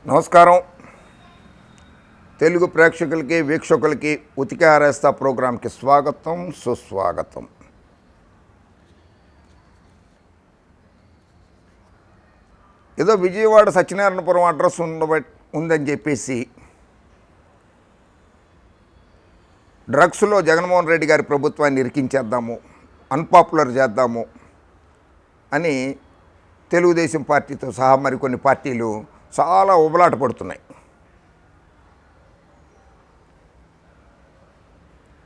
నమస్కారం. తెలుగు ప్రేక్షకులకి వీక్షకులకి ఉతికి ఆరేస్తా ప్రోగ్రాంకి స్వాగతం, సుస్వాగతం. ఏదో విజయవాడ సత్యనారాయణపురం అడ్రస్ ఉందని చెప్పేసి డ్రగ్స్లో జగన్మోహన్ రెడ్డి గారి ప్రభుత్వాన్ని ఇరికించేద్దాము, అన్పాపులర్ చేద్దాము అని తెలుగుదేశం పార్టీతో సహా మరికొన్ని పార్టీలు చాలా ఉబలాట పడుతున్నాయి.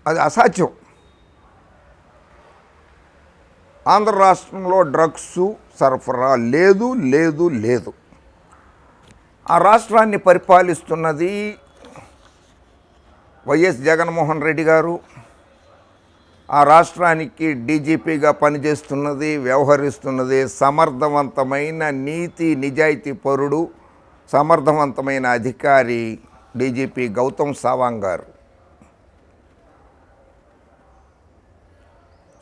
అది అసాధ్యం. ఆంధ్ర రాష్ట్రంలో డ్రగ్స్ సరఫరా లేదు లేదు లేదు. ఆ రాష్ట్రాన్ని పరిపాలిస్తున్నది వైఎస్ జగన్మోహన్ రెడ్డి గారు. ఆ రాష్ట్రానికి డీజీపీగా పనిచేస్తున్నది, వ్యవహరిస్తున్నది సమర్థవంతమైన నీతి నిజాయితీ పరుడు, సమర్థవంతమైన అధికారి డీజీపీ గౌతమ్ సవాంగ్ గారు.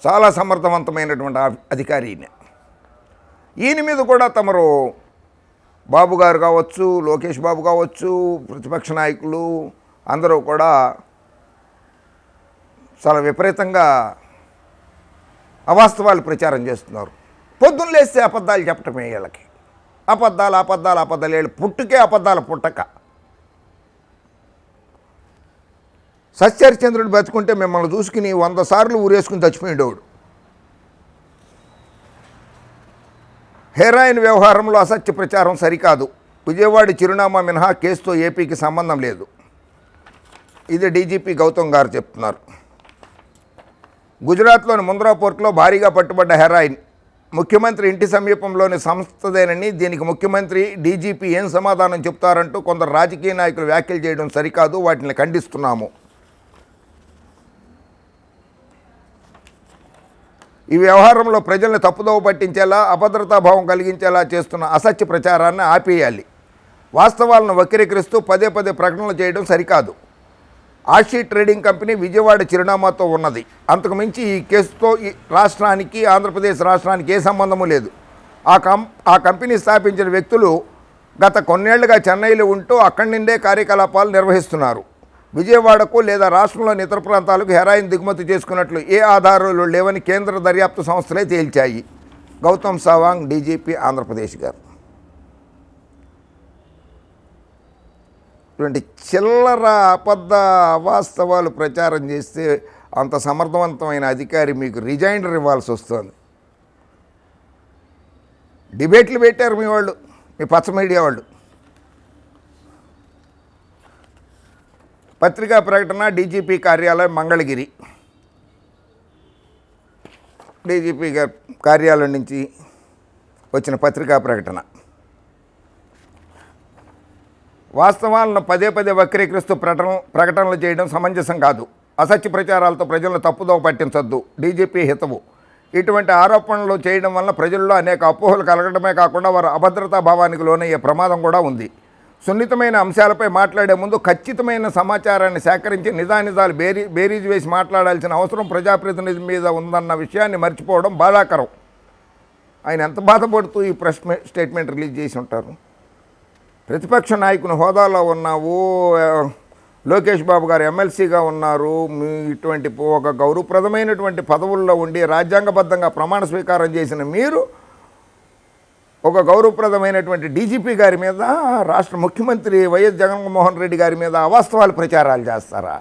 చాలా సమర్థవంతమైనటువంటి అధికారి ఈయన. ఈయన మీద కూడా తమరు బాబు గారు కావచ్చు, లోకేష్ బాబు కావచ్చు, ప్రతిపక్ష నాయకులు అందరూ కూడా చాలా విపరీతంగా అవాస్తవాలు ప్రచారం చేస్తున్నారు. పొద్దున్న లేస్తే అబద్ధాలు చెప్పటమే వీళ్ళకి. అబద్ధాలు వీళ్ళు పుట్టుకే అబద్ధాల పుట్టక. సత్యహరిచంద్రుడు బతుకుంటే మిమ్మల్ని చూసుకుని 100 సార్లు ఊరేసుకుని చచ్చిపోయేవాడు. హెరాయిన్ వ్యవహారంలో అసత్య ప్రచారం సరికాదు. విజయవాడ చిరునామా మినహా కేసుతో ఏపీకి సంబంధం లేదు. ఇది డీజీపీ గౌతమ్ గారు చెప్తున్నారు. గుజరాత్లోని ముంద్రా పోర్టులో భారీగా పట్టుబడ్డ హెరాయిన్ ముఖ్యమంత్రి ఇంటి సమీపంలోని సంస్థదేనని, దీనికి ముఖ్యమంత్రి డీజీపీ ఏం సమాధానం చెప్తారంటూ కొందరు రాజకీయ నాయకులు వ్యాఖ్యలు చేయడం సరికాదు, వాటిని ఖండిస్తున్నాము. ఈ వ్యవహారంలో ప్రజల్ని తప్పుదోవ పట్టించేలా, అభద్రతాభావం కలిగించేలా చేస్తున్న అసత్య ప్రచారాన్ని ఆపేయాలి. వాస్తవాలను వక్రీకరిస్తూ పదే ప్రకటనలు చేయడం సరికాదు. ఆషీ ట్రేడింగ్ కంపెనీ విజయవాడ చిరునామాతో ఉన్నది. అంతకుమించి ఈ కేసుతో ఈ రాష్ట్రానికి, ఆంధ్రప్రదేశ్ రాష్ట్రానికి ఏ సంబంధము లేదు. ఆ కంపెనీ స్థాపించిన వ్యక్తులు గత కొన్నేళ్లుగా చెన్నైలో ఉంటూ అక్కడి నుండే కార్యకలాపాలు నిర్వహిస్తున్నారు. విజయవాడకు లేదా రాష్ట్రంలోని ఇతర ప్రాంతాలకు హెరాయిన్ దిగుమతి చేసుకున్నట్లు ఏ ఆధారాలు లేవని కేంద్ర దర్యాప్తు సంస్థలే తేల్చాయి. గౌతమ్ సవాంగ్, డీజీపీ, ఆంధ్రప్రదేశ్ గారు. ఇటువంటి చిల్లర అబద్ధ అవాస్తవాలు ప్రచారం చేస్తే అంత సమర్థవంతమైన అధికారి మీకు రిజైండర్ ఇవ్వాల్సి వస్తుంది. డిబేట్లు పెట్టారు మీ వాళ్ళు, మీ పచ్చ మీడియా వాళ్ళు. పత్రికా ప్రకటన డీజీపీ కార్యాలయం మంగళగిరి. డీజీపీ కార్యాలయం నుంచి వచ్చిన పత్రికా ప్రకటన. వాస్తవాలను పదే వక్రీకరిస్తూ ప్రకటనలు చేయడం సమంజసం కాదు. అసత్య ప్రచారాలతో ప్రజలను తప్పుదోవ పట్టించొద్దు. డీజీపీ హితవు. ఇటువంటి ఆరోపణలు చేయడం వల్ల ప్రజల్లో అనేక అపోహలు కలగడమే కాకుండా వారు అభద్రతా భావానికి లోనయ్యే ప్రమాదం కూడా ఉంది. సున్నితమైన అంశాలపై మాట్లాడే ముందు ఖచ్చితమైన సమాచారాన్ని సేకరించి నిజానిజాలు బేరీజు వేసి మాట్లాడాల్సిన అవసరం ప్రజాప్రతినిధి మీద ఉందన్న విషయాన్ని మర్చిపోవడం బాధాకరం. ఆయన ఎంత బాధపడుతూ ఈ ప్రెస్ స్టేట్మెంట్ రిలీజ్ చేసి ఉంటారు. ప్రతిపక్ష నాయకుని హోదాలో ఉన్నావు, లోకేష్ బాబు గారు ఎమ్మెల్సీగా ఉన్నారు, మీ ఇటువంటి ఒక గౌరవప్రదమైనటువంటి పదవుల్లో ఉండి రాజ్యాంగబద్ధంగా ప్రమాణ స్వీకారం చేసిన మీరు ఒక గౌరవప్రదమైనటువంటి డీజీపీ గారి మీద, రాష్ట్ర ముఖ్యమంత్రి వైఎస్ జగన్మోహన్ రెడ్డి గారి మీద అవాస్తవాలు ప్రచారాలు చేస్తారా?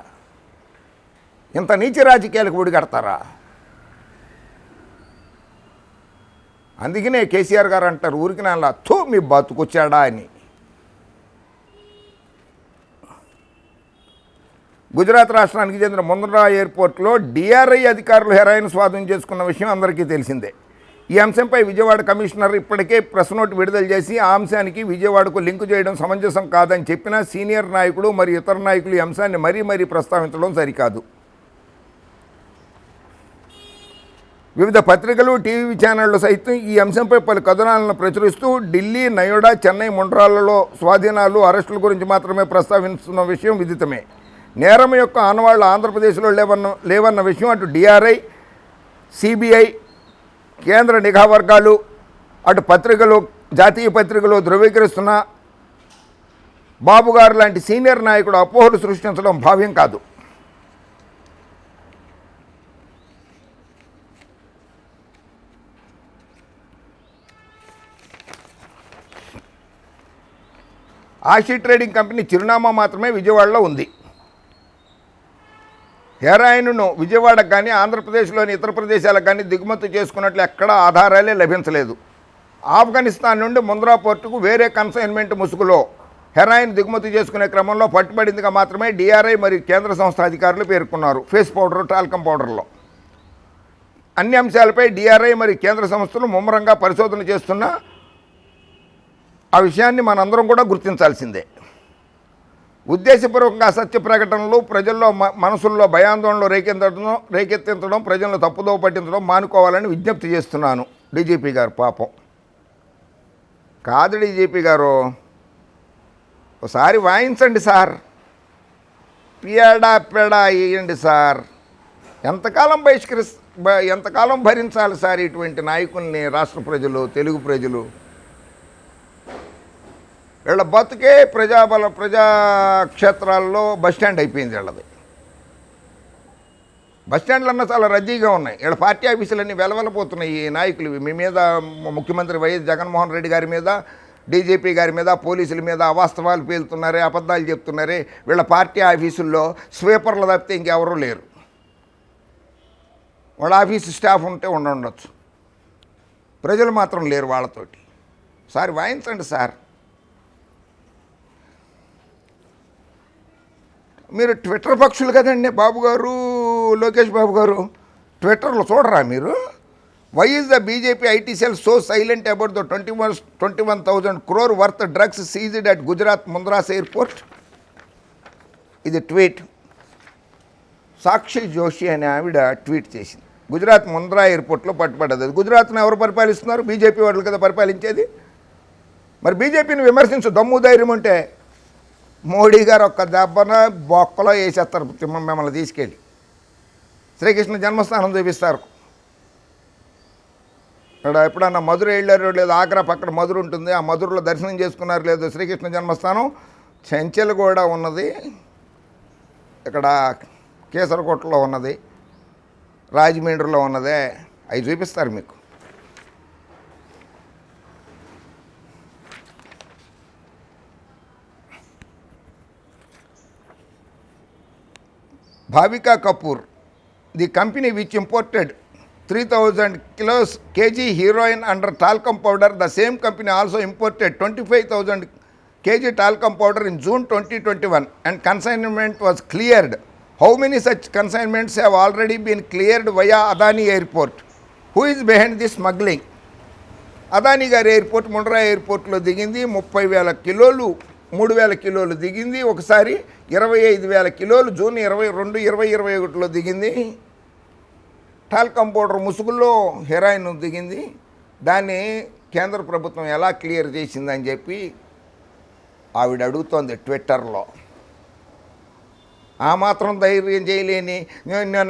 ఇంత నీచ రాజకీయాలకు ఒడిగడతారా? అందుకనే కేసీఆర్ గారు అంటారు ఊరికి నా థూ మీ బతుకొచ్చాడా అని. గుజరాత్ రాష్ట్రానికి చెందిన ముంద్రా ఎయిర్పోర్ట్లో డిఆర్ఐ అధికారులు హెరాయిన్ స్వాధీనం చేసుకున్న విషయం అందరికీ తెలిసిందే. ఈ అంశంపై విజయవాడ కమిషనర్ ఇప్పటికే ప్రెస్ నోట్ విడుదల చేసి ఆ అంశానికి విజయవాడకు లింకు చేయడం సమంజసం కాదని చెప్పినా సీనియర్ నాయకుడు మరియు ఇతర నాయకులు ఈ అంశాన్ని మరీ ప్రస్తావించడం సరికాదు. వివిధ పత్రికలు, టీవీ ఛానళ్లు సైతం ఈ అంశంపై పలు కథనాలను ప్రచురిస్తూ ఢిల్లీ, నోయిడా, చెన్నై, ముండ్రాలలో స్వాధీనాలు, అరెస్టుల గురించి మాత్రమే ప్రస్తావిస్తున్న విషయం విదితమే. నేరం యొక్క ఆనవాళ్లు ఆంధ్రప్రదేశ్లో లేవన్న విషయం అటు డిఆర్ఐ, సిబిఐ, కేంద్ర నిఘా వర్గాలు, అటు పత్రికలు, జాతీయ పత్రికలు ధృవీకరిస్తున్న బాబు గారు లాంటి సీనియర్ నాయకుడు అపోహలు సృష్టించడం భావ్యం కాదు. ఆషి ట్రేడింగ్ కంపెనీ చిరునామా మాత్రమే విజయవాడలో ఉంది. హెరాయిన్ను విజయవాడకు కానీ ఆంధ్రప్రదేశ్లోని ఇతర ప్రదేశాలకు కానీ దిగుమతి చేసుకున్నట్లు ఎక్కడా ఆధారాలే లభించలేదు. ఆఫ్ఘనిస్తాన్ నుండి ముంద్రా పోర్టుకు వేరే కన్సైన్మెంట్ ముసుగులో హెరాయిన్ దిగుమతి చేసుకునే క్రమంలో పట్టుబడిందిగా మాత్రమే డిఆర్ఐ మరియు కేంద్ర సంస్థ అధికారులు పేర్కొన్నారు. ఫేస్ పౌడర్, టాల్కమ్ పౌడర్లో అన్ని అంశాలపై డిఆర్ఐ మరియు కేంద్ర సంస్థలు ముమ్మరంగా పరిశోధన చేస్తున్న ఆ విషయాన్ని మనందరం కూడా గుర్తించాల్సిందే. ఉద్దేశపూర్వకంగా అసత్య ప్రకటనలు ప్రజల్లో మనసుల్లో భయాందోళనలు రేకెత్తించడం, ప్రజలను తప్పుదోవ పట్టించడం మానుకోవాలని విజ్ఞప్తి చేస్తున్నాను. డీజీపీ గారు పాపం కాదు. డీజీపీ గారు ఒకసారి వాయించండి సార్, పేడా వేయండి సార్. ఎంతకాలం భరించాలి సార్ ఇటువంటి నాయకుల్ని రాష్ట్ర ప్రజలు, తెలుగు ప్రజలు? వీళ్ళ బతుకే ప్రజాక్షేత్రాల్లో బస్టాండ్ అయిపోయింది. వీళ్ళది బస్టాండ్లు అన్న చాలా రద్దీగా ఉన్నాయి. వీళ్ళ పార్టీ ఆఫీసులన్నీ వెలవెలపోతున్నాయి. ఈ నాయకులు మీ మీద, ముఖ్యమంత్రి వైఎస్ జగన్మోహన్ రెడ్డి గారి మీద, డీజీపీ గారి మీద, పోలీసుల మీద అవాస్తవాలు పేలుతున్నారే, అబద్ధాలు చెప్తున్నారే. వీళ్ళ పార్టీ ఆఫీసుల్లో స్వీపర్లు తప్పితే ఇంకెవరూ లేరు. వాళ్ళ ఆఫీసు స్టాఫ్ ఉంటే ఉండొచ్చు, ప్రజలు మాత్రం లేరు వాళ్ళతోటి. సారి వాయించండి సార్. మీరు ట్విట్టర్ పక్షులు కదండి బాబు గారు, లోకేష్ బాబు గారు. ట్విట్టర్లో చూడరా మీరు? Why is the BJP IT cell so silent about the 21,000 crore worth drugs seized at Gujarat Mundra's airport? ఇది ట్వీట్. సాక్షి జోషి అనే ఆవిడ ట్వీట్ చేసింది. గుజరాత్ ముంద్రా ఎయిర్పోర్ట్లో పట్టుబడ్డది. గుజరాత్ను ఎవరు పరిపాలిస్తున్నారు? బీజేపీ వాళ్ళు కదా పరిపాలించేది. మరి బీజేపీని విమర్శించు దమ్ము ధైర్యం ఉంటే మోడీ గారు ఒక్క దెబ్బన బొక్కలో వేసేస్తారు మిమ్మల్ని తీసుకెళ్ళి. శ్రీకృష్ణ జన్మస్థానం చూపిస్తారు. ఇక్కడ ఎప్పుడన్నా మధుర వెళ్ళారో లేదో, ఆగ్రా పక్కన మధుర ఉంటుంది, ఆ మధురలో దర్శనం చేసుకున్నారు లేదో శ్రీకృష్ణ జన్మస్థానం. చెంచెలగూడ ఉన్నది, ఇక్కడ కేసరకోటలో ఉన్నది, రాజమండ్రిలో ఉన్నదే, అవి చూపిస్తారు మీకు. Bhavika Kapoor, the company which imported 3,000 kg heroin under talcum powder, the same company also imported 25,000 kg talcum powder in June 2021 and consignment was cleared. How many such consignments have already been cleared via Adani Airport? Who is behind this smuggling? Adani గారి airport, ముండ్రా ఎయిర్పోర్ట్లో దిగింది 30,000 కిలోలు, 3,000 కిలోలు దిగింది. ఒకసారి 25,000 కిలోలు June 22, 2021లో దిగింది. Talcum powder ముసుగుల్లో heroin దిగింది. దాన్ని కేంద్ర ప్రభుత్వం ఎలా క్లియర్ చేసిందని చెప్పి ఆవిడ అడుగుతోంది ట్విట్టర్లో. ఆ మాత్రం ధైర్యం చేయలేని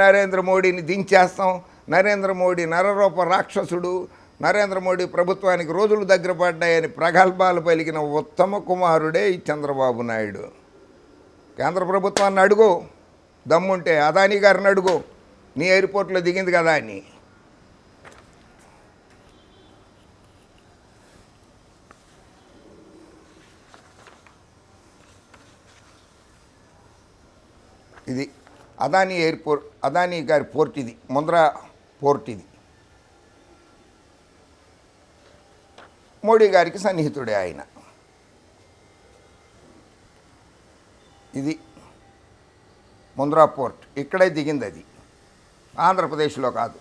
నరేంద్ర మోడీని దించేస్తాం, నరేంద్ర మోడీ నరరూప రాక్షసుడు, నరేంద్ర మోడీ ప్రభుత్వానికి రోజులు దగ్గర పడ్డాయని ప్రగల్భాలు పలికిన ఉత్తమ కుమారుడే ఈ చంద్రబాబు నాయుడు. కేంద్ర ప్రభుత్వాన్ని అడుగు, దమ్ముంటే అదానీ గారిని అడుగు, నీ ఎయిర్పోర్ట్లో దిగింది కదా అని. ఇది అదానీ ఎయిర్పోర్ట్, అదానీ గారి పోర్ట్ ఇది, ముంద్రా పోర్ట్ ఇది. మోడీ గారికి సన్నిహితుడే ఆయన. ఇది ముంద్రా పోర్ట్, ఇక్కడే దిగింది అది, ఆంధ్రప్రదేశ్లో కాదు.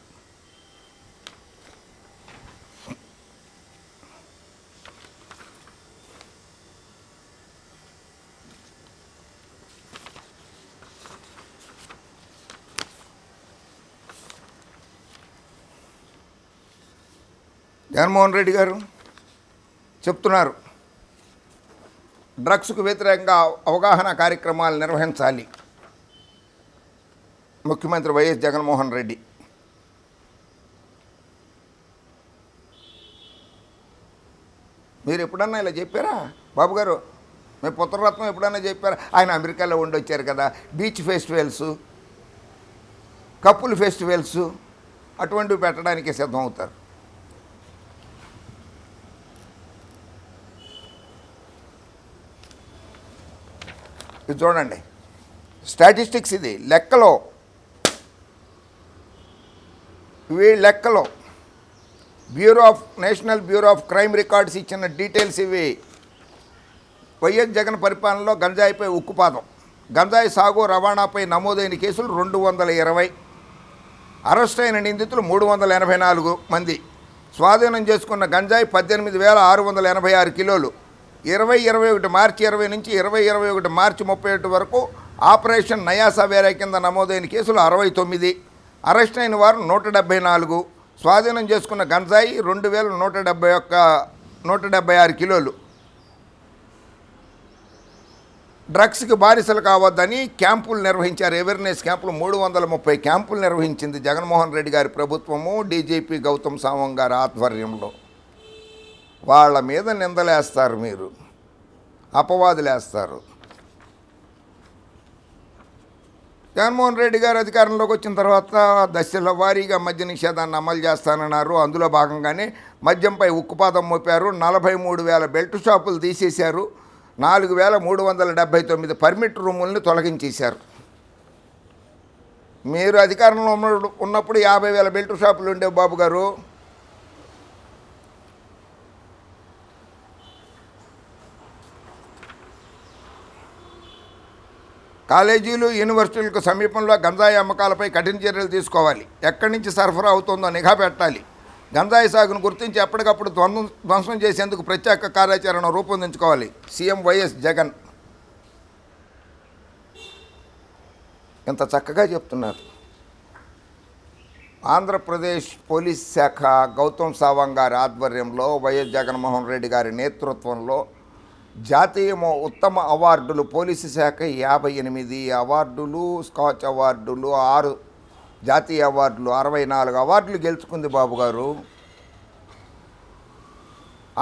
జగన్మోహన్ రెడ్డి గారు చెప్తున్నారు, డ్రగ్స్కు వ్యతిరేకంగా అవగాహన కార్యక్రమాలు నిర్వహించాలి ముఖ్యమంత్రి వైఎస్ జగన్మోహన్ రెడ్డి. మీరు ఎప్పుడన్నా ఇలా చెప్పారా బాబు గారు? మేము పుత్రరత్నం ఎప్పుడైనా చెప్పారు? ఆయన అమెరికాలో ఉండి వచ్చారు కదా, బీచ్ ఫెస్టివల్స్, కప్పుల్ ఫెస్టివల్స్ అటువంటివి పెట్టడానికి సిద్ధం అవుతారు. ఇది చూడండి, స్టాటిస్టిక్స్, ఇది లెక్కలో, లెక్కలో national bureau of crime records ఇచ్చిన డీటెయిల్స్ ఇవి. వైఎస్ జగన్ పరిపాలనలో గంజాయిపై ఉక్కుపాదం. గంజాయి సాగు రవాణాపై నమోదైన కేసులు 220, అరెస్ట్ అయిన నిందితులు 384 మంది. స్వాధీనం చేసుకున్న గంజాయి 18,686 కిలోలు. 2021 మార్చి 20 నుంచి 2021 మార్చి 31 వరకు ఆపరేషన్ నయా సవేరా కింద నమోదైన కేసులు 69. అరెస్ట్ అయిన వారు 174. స్వాధీనం చేసుకున్న గంజాయి 2,176 కిలోలు. డ్రగ్స్కి బానిసలు కావద్దని క్యాంపులు నిర్వహించారు. అవేర్నెస్ క్యాంపులు 330 క్యాంపులు నిర్వహించింది జగన్మోహన్ రెడ్డి గారి ప్రభుత్వము, డీజీపీ గౌతమ్ సావంగ్ గారి ఆధ్వర్యంలో. వాళ్ళ మీద నిందలేస్తారు, మీరు అపవాదులేస్తారు. జగన్మోహన్ రెడ్డి గారు అధికారంలోకి వచ్చిన తర్వాత దశల వారీగా మద్య నిషేధాన్ని అమలు చేస్తానన్నారు. అందులో భాగంగానే మద్యంపై ఉక్కుపాదం మోపారు. 43,000 బెల్ట్ షాపులు తీసేశారు. 4,379 పర్మిట్ రూముల్ని తొలగించేశారు. మీరు అధికారంలో ఉన్నప్పుడు 50,000 బెల్ట్ షాపులు ఉండేవి బాబు గారు. కాలేజీలు, యూనివర్సిటీలకు సమీపంలో గంజాయి అమ్మకాలపై కఠిన చర్యలు తీసుకోవాలి. ఎక్కడి నుంచి సరఫరా అవుతుందో నిఘా పెట్టాలి. గంజాయి సాగును గుర్తించి ఎప్పటికప్పుడు ధ్వంసం చేసేందుకు ప్రత్యేక కార్యాచరణ రూపొందించుకోవాలి. సీఎం వైఎస్ జగన్ ఎంత చక్కగా చెప్తున్నారు. ఆంధ్రప్రదేశ్ పోలీస్ శాఖ గౌతమ్ సావంగ్ గారి ఆధ్వర్యంలో, వైఎస్ జగన్మోహన్ రెడ్డి గారి నేతృత్వంలో జాతీయ ఉత్తమ అవార్డులు, పోలీసు శాఖ 58 అవార్డులు, స్కాచ్ అవార్డులు, 6 జాతీయ అవార్డులు, 64 అవార్డులు గెలుచుకుంది బాబు గారు.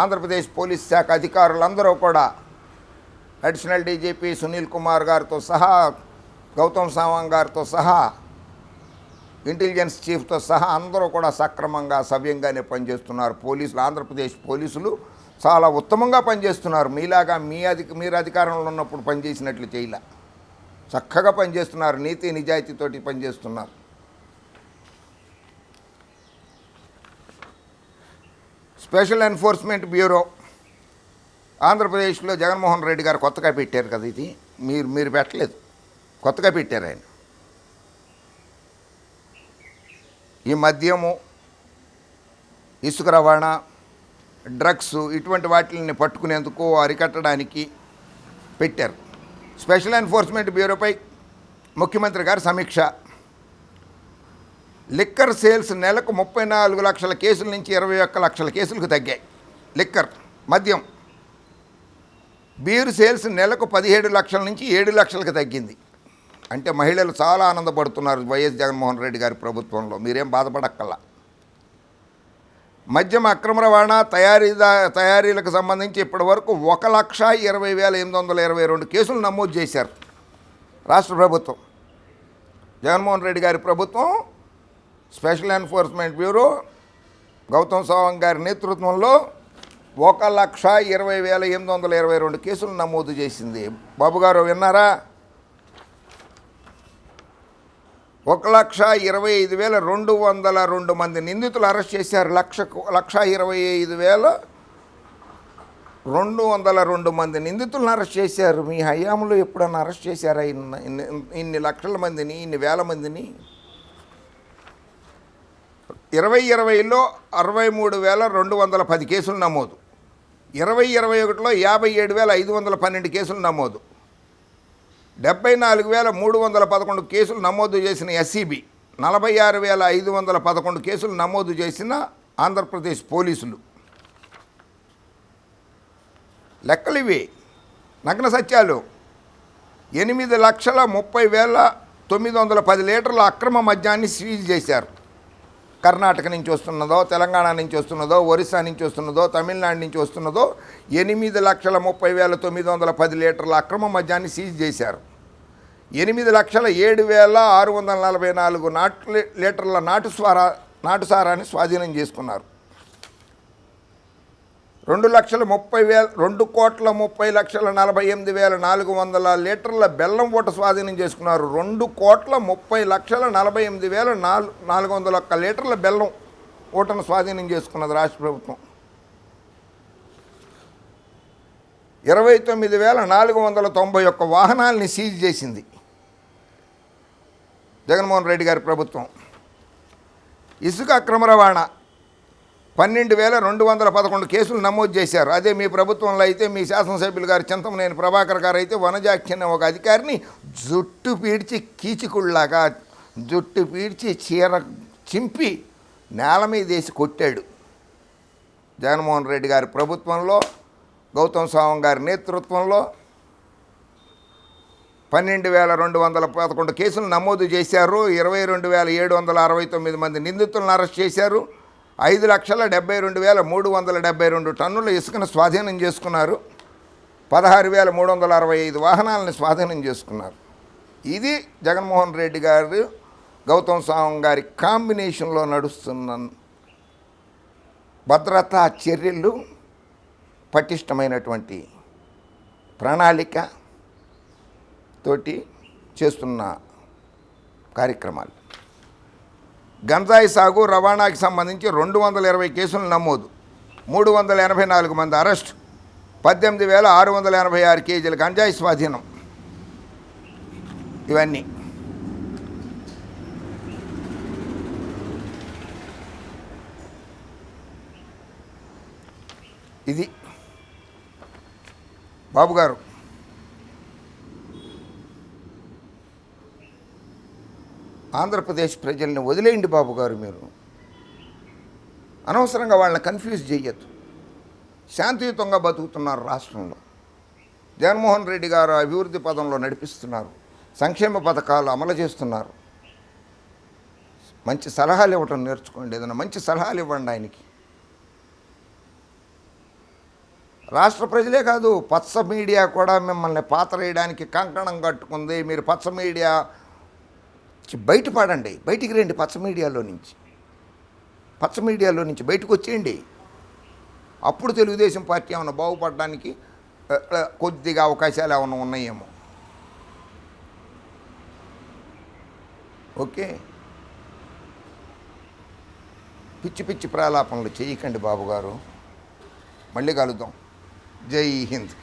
ఆంధ్రప్రదేశ్ పోలీస్ శాఖ అధికారులందరూ కూడా అడిషనల్ డీజీపీ సునీల్ కుమార్ గారితో సహా, గౌతమ్ సావంగ్ గారితో సహా, ఇంటెలిజెన్స్ చీఫ్తో సహా అందరూ కూడా సక్రమంగా సవ్యంగానే పనిచేస్తున్నారు. పోలీసులు, ఆంధ్రప్రదేశ్ పోలీసులు చాలా ఉత్తమంగా పనిచేస్తున్నారు. మీలాగా మీరు అధికారంలో ఉన్నప్పుడు పనిచేసినట్లు చేయలే, చక్కగా పనిచేస్తున్నారు. నీతి నిజాయితీతోటి పనిచేస్తున్నారు. స్పెషల్ ఎన్ఫోర్స్మెంట్ బ్యూరో ఆంధ్రప్రదేశ్లో జగన్మోహన్ రెడ్డి గారు కొత్తగా పెట్టారు కదా, ఇది మీరు పెట్టలేదు, కొత్తగా పెట్టారు ఆయన. ఈ మద్యము, ఇసుక రవాణా, డ్రగ్స్ ఇటువంటి వాటిని పట్టుకునేందుకు, అరికట్టడానికి పెట్టారు. స్పెషల్ ఎన్ఫోర్స్మెంట్ బ్యూరోపై ముఖ్యమంత్రి గారు సమీక్ష. లిక్కర్ సేల్స్ నెలకు 34 లక్షల కేసుల నుంచి 21 లక్షల కేసులకు తగ్గాయి. లిక్కర్, మద్యం, బీరు సేల్స్ నెలకు 17 లక్షల నుంచి 7 లక్షలకు తగ్గింది. అంటే మహిళలు చాలా ఆనందపడుతున్నారు వైఎస్ జగన్మోహన్ రెడ్డి గారి ప్రభుత్వంలో. మీరేం బాధపడక్కల్లా. మద్యం అక్రమ రవాణా, తయారీలకు సంబంధించి ఇప్పటి వరకు 1,20,822 కేసులు నమోదు చేశారు రాష్ట్ర ప్రభుత్వం. జగన్మోహన్ రెడ్డి గారి ప్రభుత్వం, special enforcement bureau Gautam Sawang గారి నేతృత్వంలో 1,20,822 కేసులు నమోదు చేసింది. బాబు గారు విన్నారా? 1,25,202 మంది నిందితులు అరెస్ట్ చేశారు. 1,25,202 మంది నిందితులను అరెస్ట్ చేశారు. మీ హయాంలో ఎప్పుడన్నా అరెస్ట్ చేశారా ఇన్ని లక్షల మందిని, ఇన్ని వేల మందిని? 2020లో 63,210 కేసులు నమోదు. 2021లో 57,512 కేసులు నమోదు. 74,311 కేసులు నమోదు చేసిన ఎస్సీబీ, 46,511 కేసులు నమోదు చేసిన ఆంధ్రప్రదేశ్ పోలీసులు. లెక్కలు ఇవి, నగ్న సత్యాలు. 8,30,30,910 లీటర్ల అక్రమ మద్యాన్ని సీజ్ చేశారు. కర్ణాటక నుంచి వస్తున్నదో, తెలంగాణ నుంచి వస్తున్నదో, ఒరిస్సా నుంచి వస్తున్నదో, తమిళనాడు నుంచి వస్తున్నదో 8,30,910 లీటర్ల అక్రమ మద్యాన్ని సీజ్ చేశారు. 8,07,644 లీటర్ల నాటుసారాన్ని స్వాధీనం చేసుకున్నారు. 2,30,48,400 లీటర్ల బెల్లం ఊట స్వాధీనం చేసుకున్నారు. 2,40,48,401 లీటర్ల బెల్లం ఊటను స్వాధీనం చేసుకున్నది రాష్ట్ర ప్రభుత్వం. 29,491 వాహనాలని సీజ్ చేసింది జగన్మోహన్ రెడ్డి గారి ప్రభుత్వం. ఇసుక అక్రమ రవాణా 12,211 కేసులు నమోదు చేశారు. అదే మీ ప్రభుత్వంలో అయితే, మీ శాసనసభ్యులు గారు చింతమనేని ప్రభాకర్ గారు అయితే వనజాక్షి అనే ఒక అధికారిని జుట్టు పీడ్చి కీచుకుళ్ళలాగా జుట్టు పీడ్చి చీర చింపి నేల మీద వేసి కొట్టాడు. జగన్మోహన్ రెడ్డి గారి ప్రభుత్వంలో, గౌతమ్ సవాంగ్ గారి నేతృత్వంలో 12,211 కేసులు నమోదు చేశారు. 22,769 మంది నిందితులను అరెస్ట్ చేశారు. 5,72,372 టన్నుల ఇసుకను స్వాధీనం చేసుకున్నారు. 16,365 వాహనాలను స్వాధీనం చేసుకున్నారు. ఇది జగన్మోహన్ రెడ్డి గారు, గౌతమ్ సవాంగ్ గారి కాంబినేషన్లో నడుస్తున్న భద్రతా చర్యలు, పటిష్టమైనటువంటి ప్రణాళిక తోటి చేస్తున్న కార్యక్రమాలు. గంజాయి సాగు, రవాణాకి సంబంధించి 220 కేసులు నమోదు, 384 మంది అరెస్ట్, 18,686 కేజీల గంజాయి స్వాధీనం. ఇవన్నీ ఇది బాబు గారు. ఆంధ్రప్రదేశ్ ప్రజల్ని వదిలేయండి బాబు గారు. మీరు అనవసరంగా వాళ్ళని కన్ఫ్యూజ్ చేయొద్దు. శాంతియుతంగా బతుకుతున్నారు రాష్ట్రంలో. జగన్మోహన్ రెడ్డి గారు అభివృద్ధి పదంలో నడిపిస్తున్నారు, సంక్షేమ పథకాలు అమలు చేస్తున్నారు. మంచి సలహాలు ఇవ్వటం నేర్చుకోండి. ఏదైనా మంచి సలహాలు ఇవ్వండి ఆయనకి. రాష్ట్ర ప్రజలే కాదు, పచ్చ మీడియా కూడా మిమ్మల్ని పాతరేయడానికి కంకణం కట్టుకుంది. మీరు పచ్చ మీడియా బయటపడండి, బయటికి రండి. పచ్చ మీడియాలో నుంచి బయటకు వచ్చేయండి. అప్పుడు తెలుగుదేశం పార్టీ ఏమైనా బాగుపడడానికి కొద్దిగా అవకాశాలు ఏమైనా ఉన్నాయేమో. ఓకే, పిచ్చి పిచ్చి ప్రలాపనలు చేయకండి బాబు గారు. మళ్ళీ కలుద్దాం. జై హింద్.